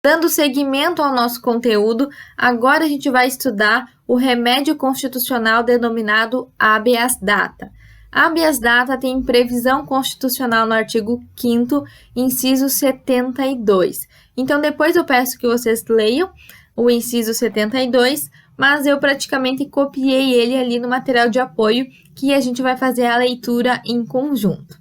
Dando seguimento ao nosso conteúdo, agora a gente vai estudar o remédio constitucional denominado habeas data. Habeas data tem previsão constitucional no artigo 5º, inciso 72. Então, depois eu peço que vocês leiam o inciso 72, mas eu praticamente copiei ele ali no material de apoio, que a gente vai fazer a leitura em conjunto.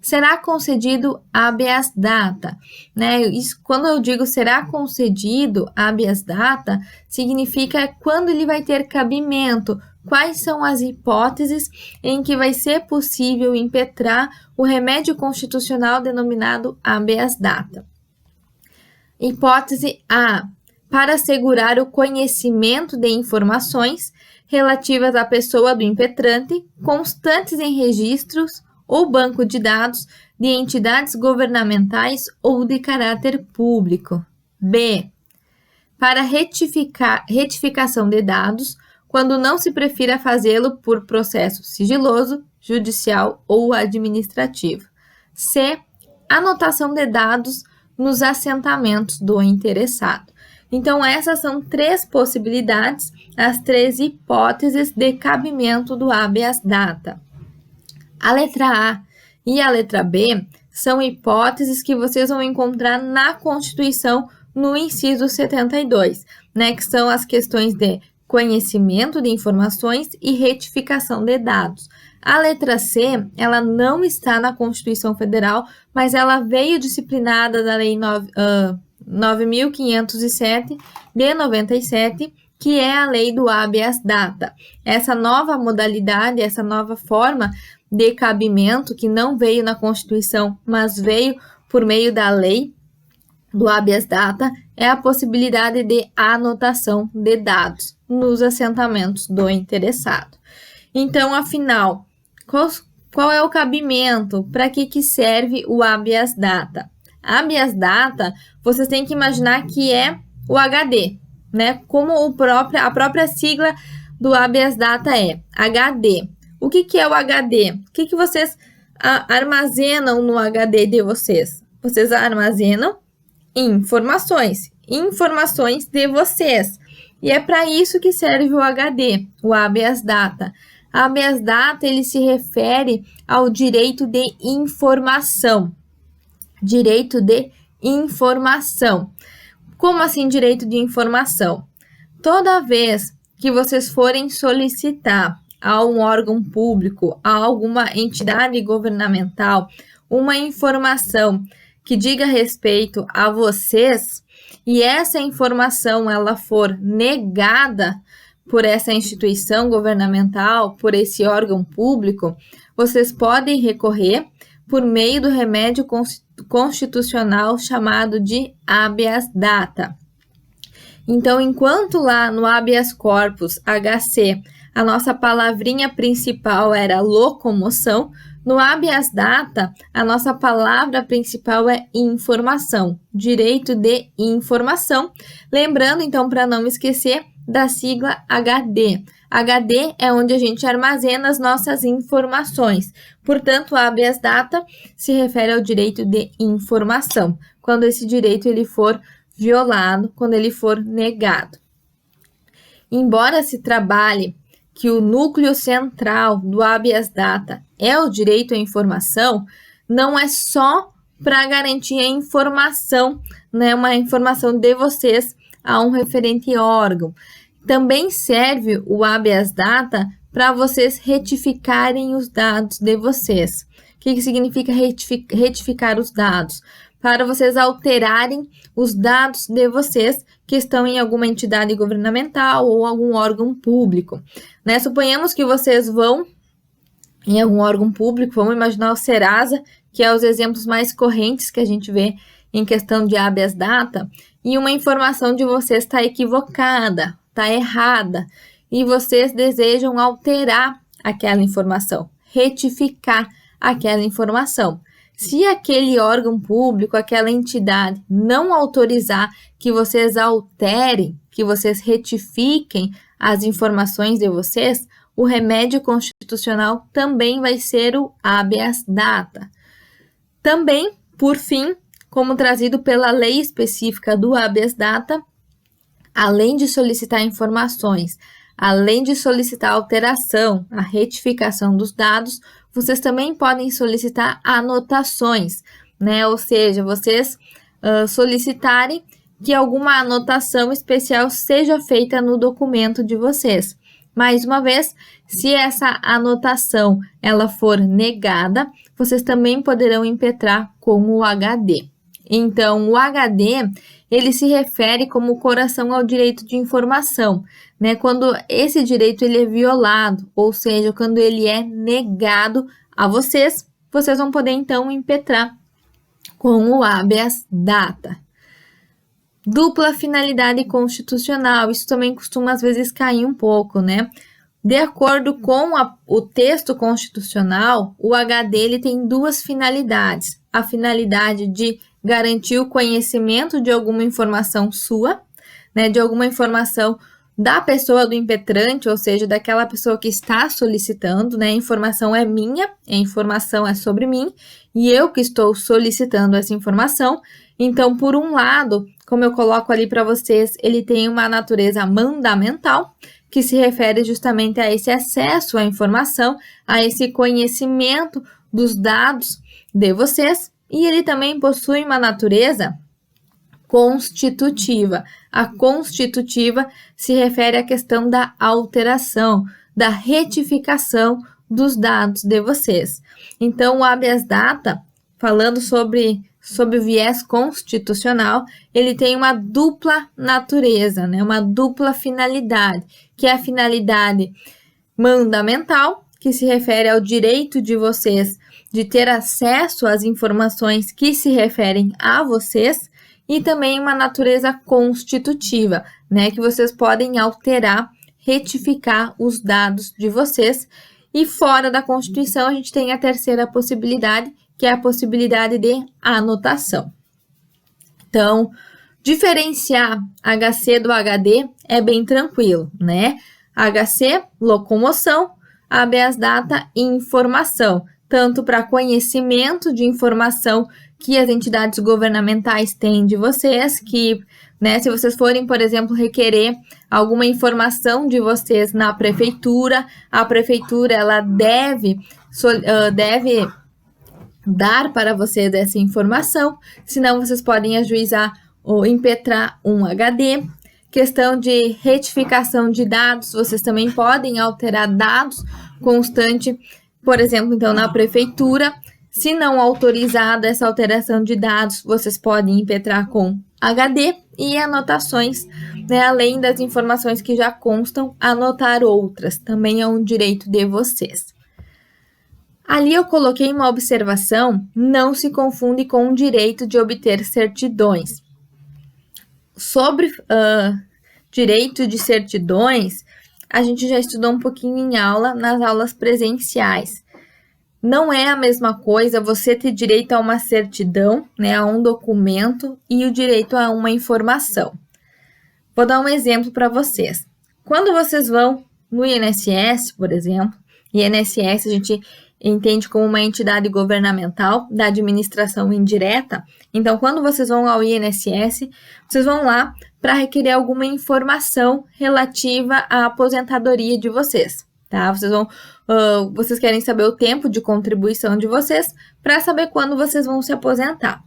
Será concedido habeas data, né? Isso, quando eu digo será concedido habeas data, significa quando ele vai ter cabimento, quais são as hipóteses em que vai ser possível impetrar o remédio constitucional denominado habeas data. Hipótese A, para assegurar o conhecimento de informações relativas à pessoa do impetrante, constantes em registros ou banco de dados de entidades governamentais ou de caráter público. B, para retificação de dados, quando não se prefira fazê-lo por processo sigiloso, judicial ou administrativo. C, anotação de dados nos assentamentos do interessado. Então, essas são 3 possibilidades, as 3 hipóteses de cabimento do habeas data. A letra A e a letra B são hipóteses que vocês vão encontrar na Constituição no inciso 72, né, que são as questões de conhecimento de informações e retificação de dados. A letra C, ela não está na Constituição Federal, mas ela veio disciplinada da Lei 9.507 de 97, que é a lei do habeas data. Essa nova modalidade, essa nova forma de cabimento, que não veio na Constituição, mas veio por meio da lei do habeas data, é a possibilidade de anotação de dados nos assentamentos do interessado. Então, afinal, qual é o cabimento? Para que serve o habeas data? Habeas data, vocês têm que imaginar que é o HD, né? Como a própria sigla do habeas data é HD. O que é o HD? O que vocês armazenam no HD de vocês? Vocês armazenam informações de vocês. E é para isso que serve o HD, o habeas data. Habeas data, ele se refere ao direito de informação. Direito de informação. Como assim direito de informação? Toda vez que vocês forem solicitar a um órgão público, a alguma entidade governamental, uma informação que diga respeito a vocês, e essa informação ela for negada por essa instituição governamental, por esse órgão público, vocês podem recorrer por meio do remédio constitucional chamado de habeas data. Então, enquanto lá no habeas corpus, HC, a nossa palavrinha principal era locomoção, no habeas data, a nossa palavra principal é informação, direito de informação. Lembrando, então, para não me esquecer, da sigla HD. HD é onde a gente armazena as nossas informações. Portanto, o habeas data se refere ao direito de informação, quando esse direito ele for violado, quando ele for negado. Embora se trabalhe que o núcleo central do habeas data é o direito à informação, não é só para garantir a informação, né, uma informação de vocês a um referente órgão. Também serve o habeas data para vocês retificarem os dados de vocês. O que significa retificar os dados? Para vocês alterarem os dados de vocês que estão em alguma entidade governamental ou algum órgão público, né? Suponhamos que vocês vão em algum órgão público, vamos imaginar o Serasa, que é os exemplos mais correntes que a gente vê em questão de habeas data, e uma informação de vocês está equivocada, está errada, e vocês desejam alterar aquela informação, retificar aquela informação. Se aquele órgão público, aquela entidade não autorizar que vocês alterem, que vocês retifiquem as informações de vocês, o remédio constitucional também vai ser o habeas data. Também, por fim, como trazido pela lei específica do habeas data, além de solicitar informações, além de solicitar a alteração, a retificação dos dados, vocês também podem solicitar anotações, né? Ou seja, vocês solicitarem que alguma anotação especial seja feita no documento de vocês. Mais uma vez, se essa anotação ela for negada, vocês também poderão impetrar com o HD. Então, o HD, ele se refere como coração ao direito de informação, né? Quando esse direito ele é violado, ou seja, quando ele é negado a vocês, vocês vão poder então impetrar com o habeas data. Dupla finalidade constitucional, isso também costuma às vezes cair um pouco, né? De acordo com o texto constitucional, o HD ele tem duas finalidades. A finalidade de garantir o conhecimento de alguma informação sua, né, de alguma informação da pessoa do impetrante, ou seja, daquela pessoa que está solicitando, né? A informação é minha, a informação é sobre mim, e eu que estou solicitando essa informação. Então, por um lado, como eu coloco ali para vocês, ele tem uma natureza mandamental, que se refere justamente a esse acesso à informação, a esse conhecimento dos dados de vocês, e ele também possui uma natureza constitutiva. A constitutiva se refere à questão da alteração, da retificação dos dados de vocês. Então, o habeas data, falando sobre o viés constitucional, ele tem uma dupla natureza, né? Uma dupla finalidade, que é a finalidade mandamental, que se refere ao direito de vocês de ter acesso às informações que se referem a vocês, e também uma natureza constitutiva, né? Que vocês podem alterar, retificar os dados de vocês. E fora da Constituição, a gente tem a terceira possibilidade, que é a possibilidade de anotação. Então, diferenciar HC do HD é bem tranquilo, né? HC, locomoção, habeas data, informação, tanto para conhecimento de informação que as entidades governamentais têm de vocês, que, né, se vocês forem, por exemplo, requerer alguma informação de vocês na prefeitura, a prefeitura ela deve dar para vocês essa informação, senão vocês podem ajuizar ou impetrar um HD. Questão de retificação de dados, vocês também podem alterar dados constante, por exemplo, então na prefeitura. Se não autorizada essa alteração de dados, vocês podem impetrar com HD e anotações, né, além das informações que já constam, anotar outras, também é um direito de vocês. Ali eu coloquei uma observação, não se confunde com o direito de obter certidões. Sobre direito de certidões, a gente já estudou um pouquinho em aula, nas aulas presenciais. Não é a mesma coisa você ter direito a uma certidão, né, a um documento, e o direito a uma informação. Vou dar um exemplo para vocês. Quando vocês vão no INSS, por exemplo, INSS a gente entende como uma entidade governamental da administração indireta. Então, quando vocês vão ao INSS, vocês vão lá para requerer alguma informação relativa à aposentadoria de vocês, tá? Vocês querem saber o tempo de contribuição de vocês para saber quando vocês vão se aposentar.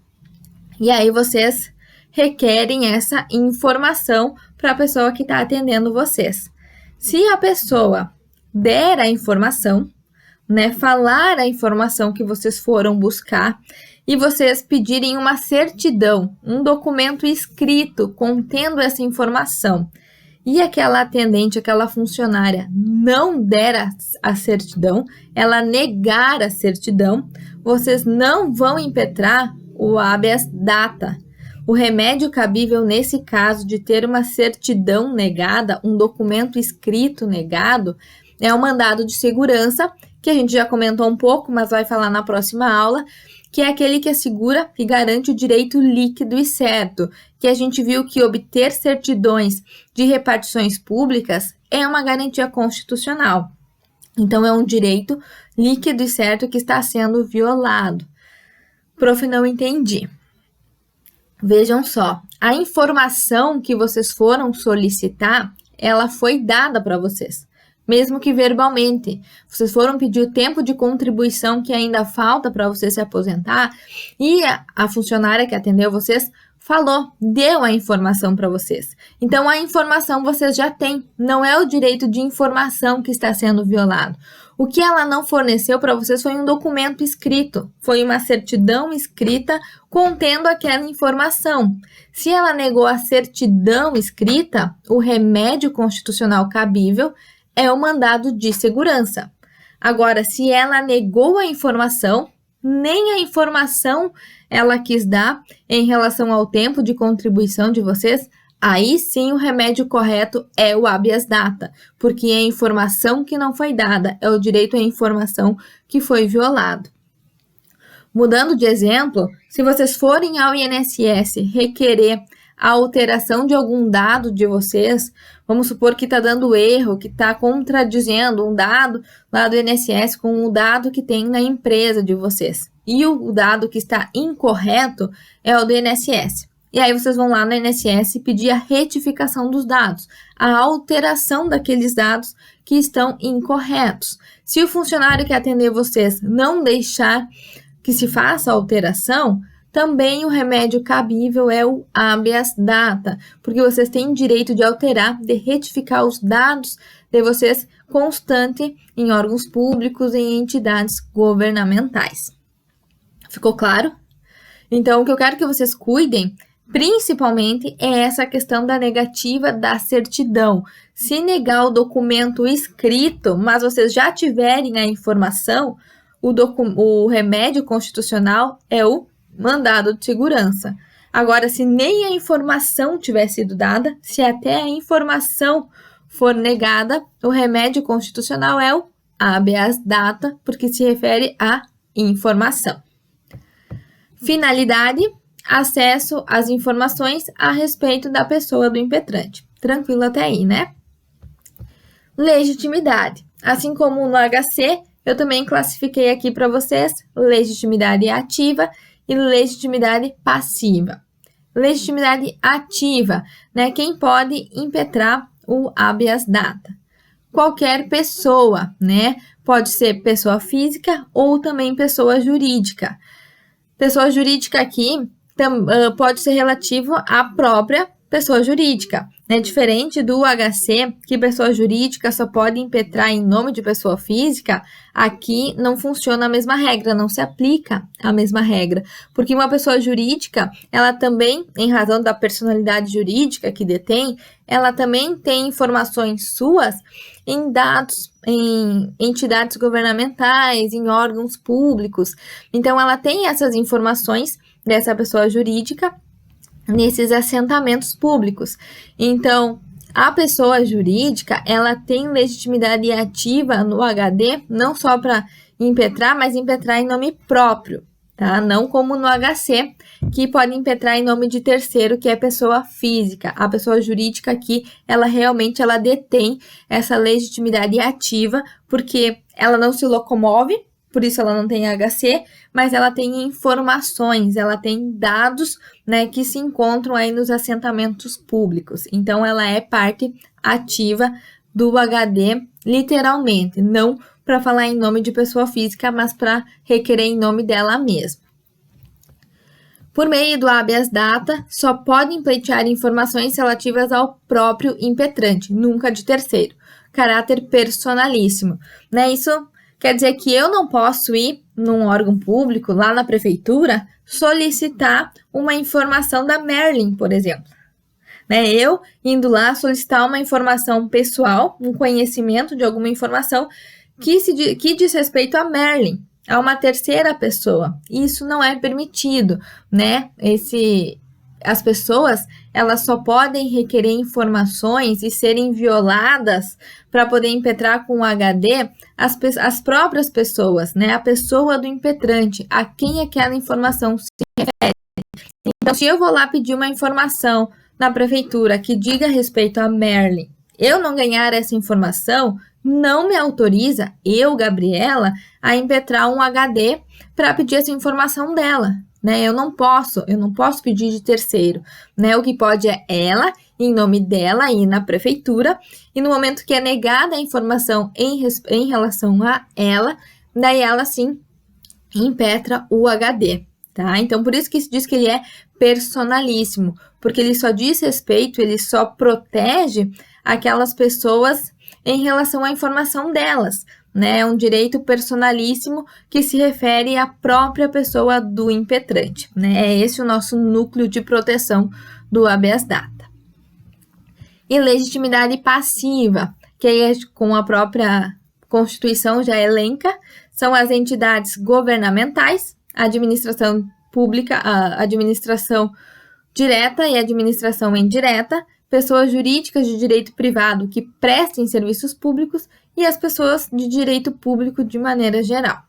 E aí, vocês requerem essa informação para a pessoa que está atendendo vocês. Se a pessoa der a informação, né, falar a informação que vocês foram buscar e vocês pedirem uma certidão, um documento escrito contendo essa informação, e aquela atendente, aquela funcionária não der a certidão, ela negar a certidão, vocês não vão impetrar o habeas data. O remédio cabível nesse caso de ter uma certidão negada, um documento escrito negado, é o mandado de segurança, que a gente já comentou um pouco, mas vai falar na próxima aula, que é aquele que assegura e garante o direito líquido e certo, que a gente viu que obter certidões de repartições públicas é uma garantia constitucional. Então, é um direito líquido e certo que está sendo violado. Prof, não entendi. Vejam só, a informação que vocês foram solicitar, ela foi dada para vocês, mesmo que verbalmente. Vocês foram pedir o tempo de contribuição que ainda falta para você se aposentar e a funcionária que atendeu vocês falou, deu a informação para vocês. Então, a informação vocês já têm, não é o direito de informação que está sendo violado. O que ela não forneceu para vocês foi um documento escrito, foi uma certidão escrita contendo aquela informação. Se ela negou a certidão escrita, o remédio constitucional cabível é o mandado de segurança. Agora, se ela negou a informação, nem a informação ela quis dar em relação ao tempo de contribuição de vocês, aí sim o remédio correto é o habeas data, porque é a informação que não foi dada, é o direito à informação que foi violado. Mudando de exemplo, se vocês forem ao INSS requerer a alteração de algum dado de vocês, vamos supor que está dando erro, que está contradizendo um dado lá do INSS com o dado que tem na empresa de vocês. E o dado que está incorreto é o do INSS. E aí vocês vão lá no INSS pedir a retificação dos dados, a alteração daqueles dados que estão incorretos. Se o funcionário que atender vocês não deixar que se faça a alteração, também o remédio cabível é o habeas data, porque vocês têm direito de alterar, de retificar os dados de vocês constante em órgãos públicos e em entidades governamentais. Ficou claro? Então, o que eu quero que vocês cuidem, principalmente, é essa questão da negativa da certidão. Se negar o documento escrito, mas vocês já tiverem a informação, o remédio constitucional é o mandado de segurança. Agora, se nem a informação tiver sido dada, se até a informação for negada, o remédio constitucional é o habeas data, porque se refere à informação. Finalidade: acesso às informações a respeito da pessoa do impetrante. Tranquilo até aí, né? Legitimidade. Assim como no HC, eu também classifiquei aqui para vocês legitimidade ativa e legitimidade passiva. Legitimidade ativa, né? Quem pode impetrar o habeas data? Qualquer pessoa, né? Pode ser pessoa física ou também pessoa jurídica. Pessoa jurídica aqui pode ser relativo à própria pessoa jurídica, né? Diferente do HC, que pessoa jurídica só pode impetrar em nome de pessoa física, aqui não funciona a mesma regra, não se aplica a mesma regra, porque uma pessoa jurídica, ela também, em razão da personalidade jurídica que detém, ela também tem informações suas em dados, em entidades governamentais, em órgãos públicos. Então, ela tem essas informações dessa pessoa jurídica nesses assentamentos públicos. Então, a pessoa jurídica, ela tem legitimidade ativa no HD, não só para impetrar, mas impetrar em nome próprio, tá? Não como no HC, que pode impetrar em nome de terceiro, que é pessoa física. A pessoa jurídica aqui, ela realmente detém essa legitimidade ativa, porque ela não se locomove, por isso ela não tem HC, mas ela tem informações, ela tem dados, né, que se encontram aí nos assentamentos públicos. Então, ela é parte ativa do HD, literalmente, não para falar em nome de pessoa física, mas para requerer em nome dela mesma. Por meio do habeas data, só podem pleitear informações relativas ao próprio impetrante, nunca de terceiro. Caráter personalíssimo, né? Isso quer dizer que eu não posso ir num órgão público, lá na prefeitura, solicitar uma informação da Merlin, por exemplo. Né? Eu indo lá solicitar uma informação pessoal, um conhecimento de alguma informação que diz respeito a Merlin, a uma terceira pessoa. Isso não é permitido, né? As pessoas, elas só podem requerer informações e serem violadas para poder impetrar com o HD as próprias pessoas, né? A pessoa do impetrante, a quem aquela informação se refere. Então, se eu vou lá pedir uma informação na prefeitura que diga respeito a Merlin, eu não ganhar essa informação, não me autoriza, eu, Gabriela, a impetrar um HD para pedir essa informação dela. né? Eu não posso pedir de terceiro, né? O que pode é ela, em nome dela, ir na prefeitura, e no momento que é negada a informação em relação a ela, daí ela sim impetra o HD, tá? Então, por isso que se diz que ele é personalíssimo, porque ele só diz respeito, ele só protege aquelas pessoas em relação à informação delas, né? É um direito personalíssimo que se refere à própria pessoa do impetrante, né? É esse o nosso núcleo de proteção do habeas data. E legitimidade passiva, que aí com a própria Constituição já elenca, são as entidades governamentais, a administração pública, a administração direta e a administração indireta, pessoas jurídicas de direito privado que prestem serviços públicos e as pessoas de direito público de maneira geral.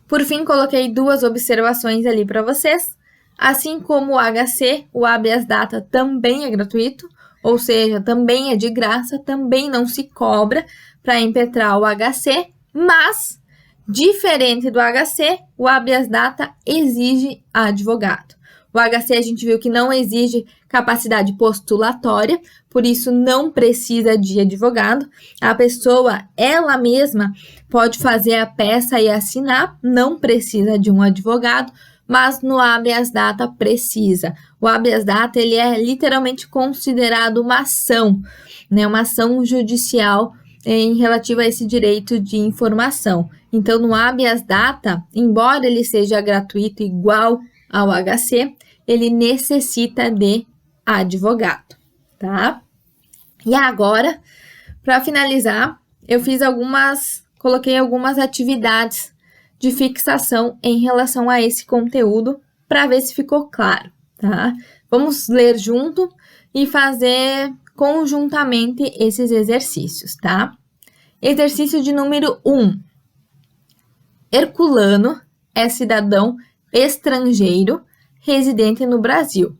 Por fim, coloquei 2 observações ali para vocês. Assim como o HC, o habeas data também é gratuito, ou seja, também é de graça, também não se cobra para impetrar o HC, mas, diferente do HC, o habeas data exige advogado. O HC a gente viu que não exige capacidade postulatória, por isso não precisa de advogado. A pessoa, ela mesma, pode fazer a peça e assinar, não precisa de um advogado, mas no habeas data precisa. O habeas data ele é literalmente considerado uma ação, né, uma ação judicial em relativo a esse direito de informação. Então, no habeas data, embora ele seja gratuito igual ao HC, ele necessita de advogado, tá? E agora, para finalizar, coloquei algumas atividades de fixação em relação a esse conteúdo para ver se ficou claro, tá? Vamos ler junto e fazer conjuntamente esses exercícios, tá? Exercício de número 1. Herculano é cidadão estrangeiro residente no Brasil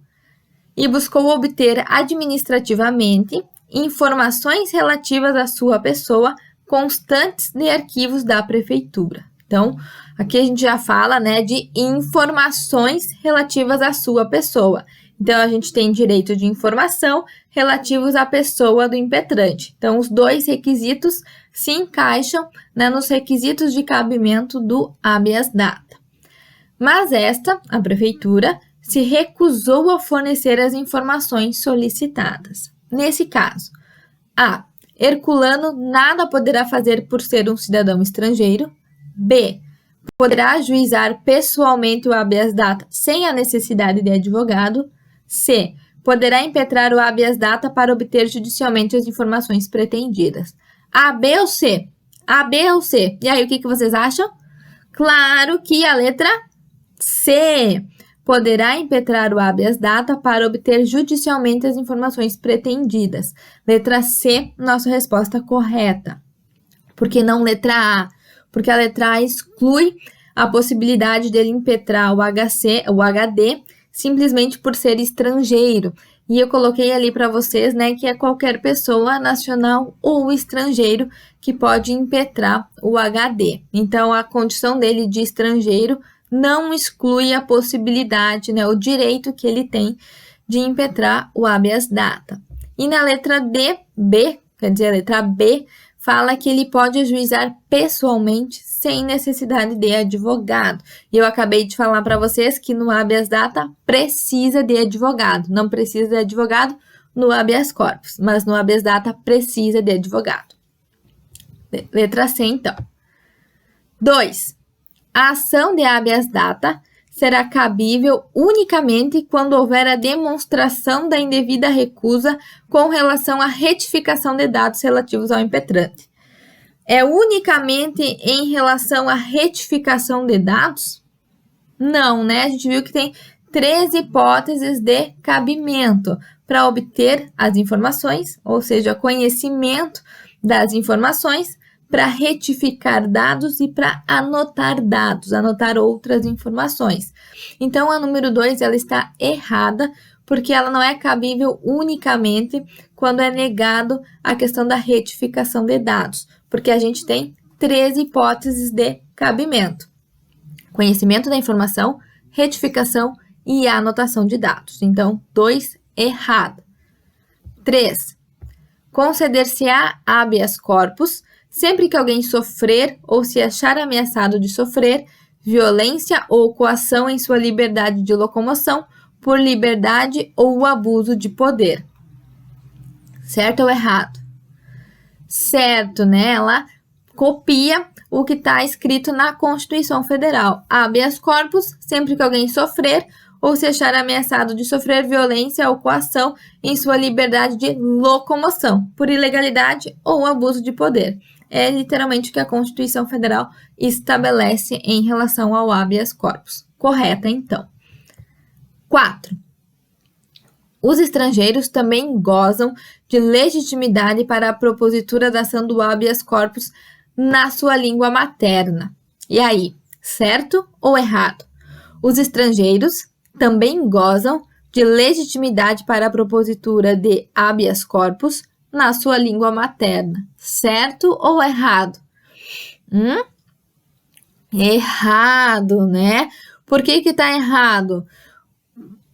e buscou obter administrativamente informações relativas à sua pessoa constantes de arquivos da prefeitura. Então, aqui a gente já fala, né, de informações relativas à sua pessoa. Então, a gente tem direito de informação relativos à pessoa do impetrante. Então, os 2 requisitos se encaixam, né, nos requisitos de cabimento do habeas data. Mas a prefeitura, se recusou a fornecer as informações solicitadas. Nesse caso, A. Herculano nada poderá fazer por ser um cidadão estrangeiro. B. Poderá ajuizar pessoalmente o habeas data sem a necessidade de advogado. C. Poderá impetrar o habeas data para obter judicialmente as informações pretendidas. A, B ou C? A, B ou C? E aí, o que vocês acham? Claro que a letra C. Poderá impetrar o habeas data para obter judicialmente as informações pretendidas. Letra C, nossa resposta correta. Por que não letra A? Porque a letra A exclui a possibilidade dele impetrar o HD, simplesmente por ser estrangeiro. E eu coloquei ali para vocês, né, que é qualquer pessoa nacional ou estrangeiro que pode impetrar o HD. Então, a condição dele de estrangeiro não exclui a possibilidade, né, o direito que ele tem de impetrar o habeas data. E na letra a letra B, fala que ele pode ajuizar pessoalmente sem necessidade de advogado. E eu acabei de falar para vocês que no habeas data precisa de advogado. Não precisa de advogado no habeas corpus, mas no habeas data precisa de advogado. Letra C, então. 2. A ação de habeas data será cabível unicamente quando houver a demonstração da indevida recusa com relação à retificação de dados relativos ao impetrante. É unicamente em relação à retificação de dados? Não, né? A gente viu que tem 3 hipóteses de cabimento para obter as informações, ou seja, conhecimento das informações, para retificar dados e para anotar dados, anotar outras informações. Então, a número 2, ela está errada, porque ela não é cabível unicamente quando é negado a questão da retificação de dados, porque a gente tem 3 hipóteses de cabimento. Conhecimento da informação, retificação e anotação de dados. Então, 2, errado. 3. Conceder-se-á habeas corpus sempre que alguém sofrer ou se achar ameaçado de sofrer violência ou coação em sua liberdade de locomoção por liberdade ou abuso de poder. Certo ou errado? Certo, né? Ela copia o que está escrito na Constituição Federal. Habeas corpus, sempre que alguém sofrer ou se achar ameaçado de sofrer violência ou coação em sua liberdade de locomoção, por ilegalidade ou abuso de poder. É literalmente o que a Constituição Federal estabelece em relação ao habeas corpus. Correta, então. 4. Os estrangeiros também gozam de legitimidade para a propositura da ação do habeas corpus na sua língua materna. E aí, certo ou errado? Os estrangeiros também gozam de legitimidade para a propositura de habeas corpus na sua língua materna. Certo ou errado? Errado, né? Por que que tá errado?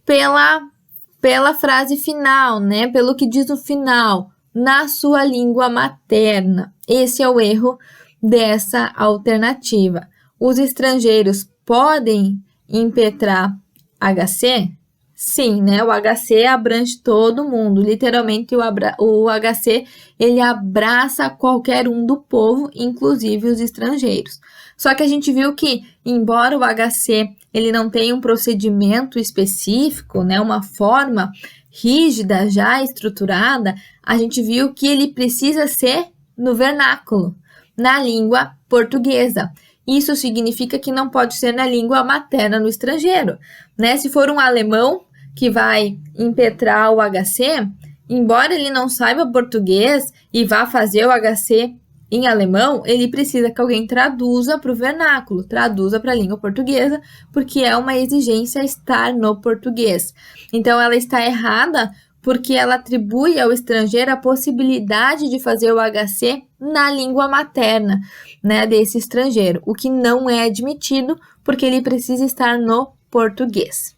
Pela frase final, né? Pelo que diz no final, na sua língua materna. Esse é o erro dessa alternativa. Os estrangeiros podem impetrar HC? Sim, né? O HC abrange todo mundo. Literalmente, o HC, ele abraça qualquer um do povo, inclusive os estrangeiros. Só que a gente viu que, embora o HC ele não tenha um procedimento específico, né? Uma forma rígida, já estruturada, a gente viu que ele precisa ser no vernáculo, na língua portuguesa. Isso significa que não pode ser na língua materna no estrangeiro, né? Se for um alemão que vai impetrar o HC, embora ele não saiba português e vá fazer o HC em alemão, ele precisa que alguém traduza para o vernáculo, traduza para a língua portuguesa, porque é uma exigência estar no português. Então, ela está errada porque ela atribui ao estrangeiro a possibilidade de fazer o HC na língua materna, né, desse estrangeiro, o que não é admitido porque ele precisa estar no português.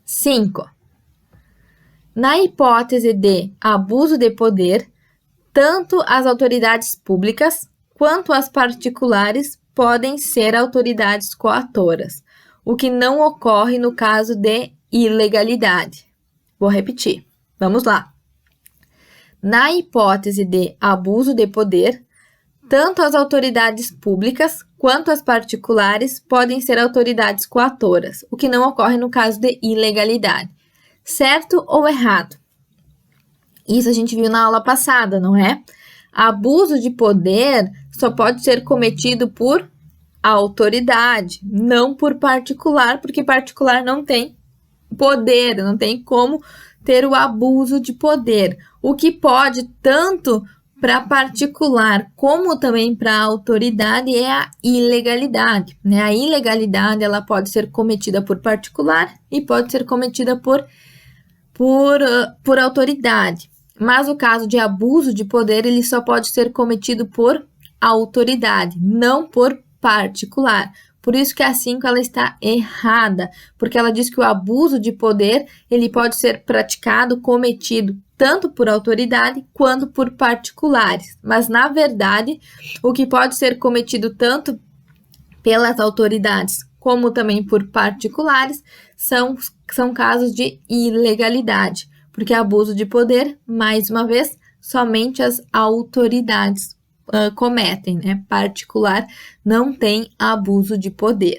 5. Na hipótese de abuso de poder, tanto as autoridades públicas quanto as particulares podem ser autoridades coatoras, o que não ocorre no caso de ilegalidade. Vou repetir. Vamos lá. Na hipótese de abuso de poder, tanto as autoridades públicas quanto as particulares podem ser autoridades coatoras, o que não ocorre no caso de ilegalidade. Certo ou errado? Isso a gente viu na aula passada, não é? Abuso de poder só pode ser cometido por autoridade, não por particular, porque particular não tem poder, não tem como ter o abuso de poder. O que pode, tanto para particular como também para autoridade, é a ilegalidade, né? A ilegalidade ela pode ser cometida por particular e pode ser cometida por autoridade. Mas o caso de abuso de poder, ele só pode ser cometido por autoridade, não por particular. Por isso que a 5 ela está errada, porque ela diz que o abuso de poder, ele pode ser praticado, cometido tanto por autoridade quanto por particulares. Mas, na verdade, o que pode ser cometido tanto pelas autoridades como também por particulares são casos de ilegalidade, porque abuso de poder, mais uma vez, somente as autoridades cometem, né? Particular não tem abuso de poder.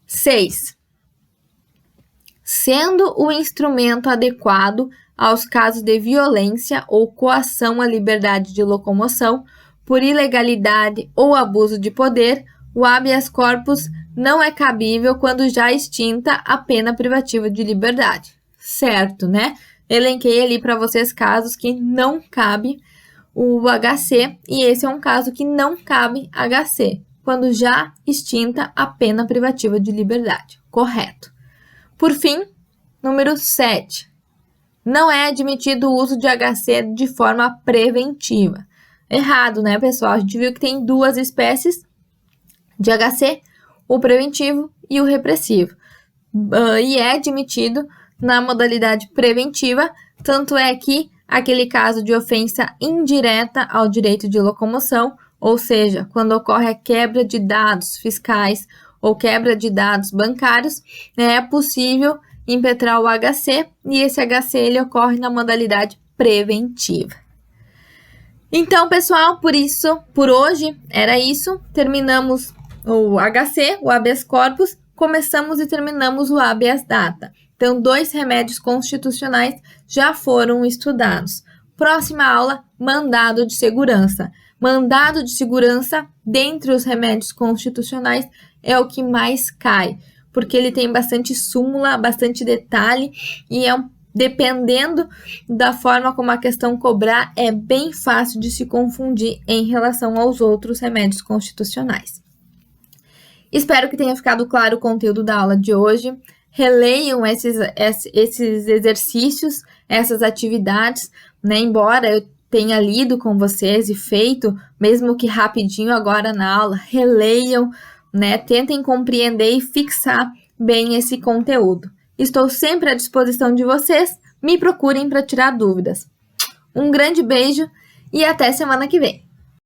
6. Sendo o instrumento adequado aos casos de violência ou coação à liberdade de locomoção por ilegalidade ou abuso de poder, o habeas corpus não é cabível quando já extinta a pena privativa de liberdade. Certo, né? Elenquei ali para vocês casos que não cabe o HC, e esse é um caso que não cabe HC, quando já extinta a pena privativa de liberdade. Correto. Por fim, número 7. Não é admitido o uso de HC de forma preventiva. Errado, né, pessoal? A gente viu que tem duas espécies de HC. o preventivo e o repressivo. E é admitido na modalidade preventiva, tanto é que aquele caso de ofensa indireta ao direito de locomoção, ou seja, quando ocorre a quebra de dados fiscais ou quebra de dados bancários, é possível impetrar o HC, e esse HC ele ocorre na modalidade preventiva. Então, pessoal, por hoje era isso. Terminamos o HC, o habeas corpus, começamos e terminamos o habeas data. Então, 2 remédios constitucionais já foram estudados. Próxima aula, mandado de segurança. Mandado de segurança, dentre os remédios constitucionais, é o que mais cai, porque ele tem bastante súmula, bastante detalhe, e dependendo da forma como a questão cobrar, é bem fácil de se confundir em relação aos outros remédios constitucionais. Espero que tenha ficado claro o conteúdo da aula de hoje. Releiam esses exercícios, essas atividades, né? Embora eu tenha lido com vocês e feito, mesmo que rapidinho agora na aula, releiam, né? Tentem compreender e fixar bem esse conteúdo. Estou sempre à disposição de vocês, me procurem para tirar dúvidas. Um grande beijo e até semana que vem!